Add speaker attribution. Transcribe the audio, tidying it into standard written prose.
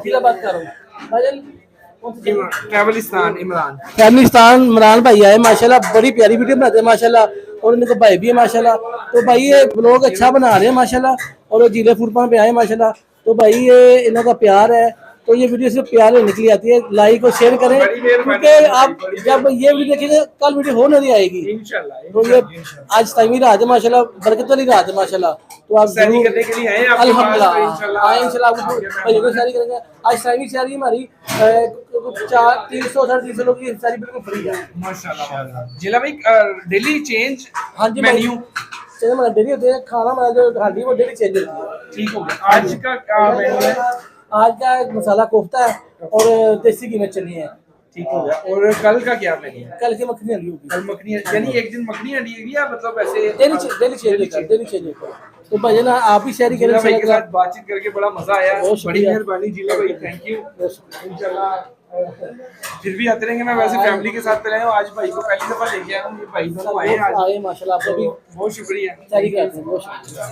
Speaker 1: जिला बात कर रहा हूँ भाईजान।
Speaker 2: ट्रैवलिस्तान इमरान।
Speaker 1: फैमिलिस्तान इमरान भाई आए माशाल्लाह, बड़ी प्यारी वीडियो बनाते हैं माशाल्लाह, और इनके भाई भी है माशाल्लाह। तो भाई ये ब्लॉग अच्छा बना रहे हैं माशाल्लाह, और ये जिले फूड पे आए माशाल्लाह। तो भाई ये इनका प्यार है, तो ये वीडियो सिर्फ प्यार में निकली आती है। लाइक और शेयर करें, क्योंकि आप जब ये वीडियो देखेंगे कल वीडियो हो नहीं आएगी
Speaker 2: इंशाल्लाह
Speaker 1: तो ये आज टाइम ही रात है माशाल्लाह, बरकत वाली रात है माशाल्लाह। तो आप
Speaker 2: सैरी करने के लिए आए आपके पास, तो
Speaker 1: अल्हम्दुलिल्लाह
Speaker 2: इंशाल्लाह
Speaker 1: आए इंशाल्लाह आपको भाइयों को सैरी करेंगे। आज टाइम ही सैरी हमारी 300 लोग की सैरी बिल्कुल फ्री है
Speaker 2: माशाल्लाह। जिला भाई डेली चेंज
Speaker 1: हाँ जी
Speaker 2: मेन्यू
Speaker 1: चलिए हमारा डेली होते हैं, खाना हमारा जो हांडी वो डेली चेंज होती है।
Speaker 2: ठीक हो गया। आज का क्या मेन्यू है?
Speaker 1: आज का एक मसाला कोफ्ता है और देसी घी में चनी है।
Speaker 2: ठीक हो गया। और कल का क्या मेन्यू है?
Speaker 1: कल की मखनी हंडी होगी।
Speaker 2: कल मखनी, यानी एक दिन मखनी हंडी होगी या मतलब ऐसे
Speaker 1: डेली चेंज होगा। तो भाई ना आप भी शेयर
Speaker 2: जिला भाई के
Speaker 1: करें।
Speaker 2: साथ बातचीत करके बड़ा मजा आया,
Speaker 1: बहुत
Speaker 2: बड़ी
Speaker 1: शुक्रिया।
Speaker 2: मेहरबानी जिला भाई, थैंक यू। इंशाल्लाह फिर भी आते रहेंगे। मैं वैसे फैमिली के साथ रहा हूँ, आज भाई को पहली दफा लेके आया हूँ, ये भाई दोनों आए आज।
Speaker 1: आए माशाल्लाह, आपको भी
Speaker 2: बहुत शुक्रिया।
Speaker 1: बहुत शुक्रिया।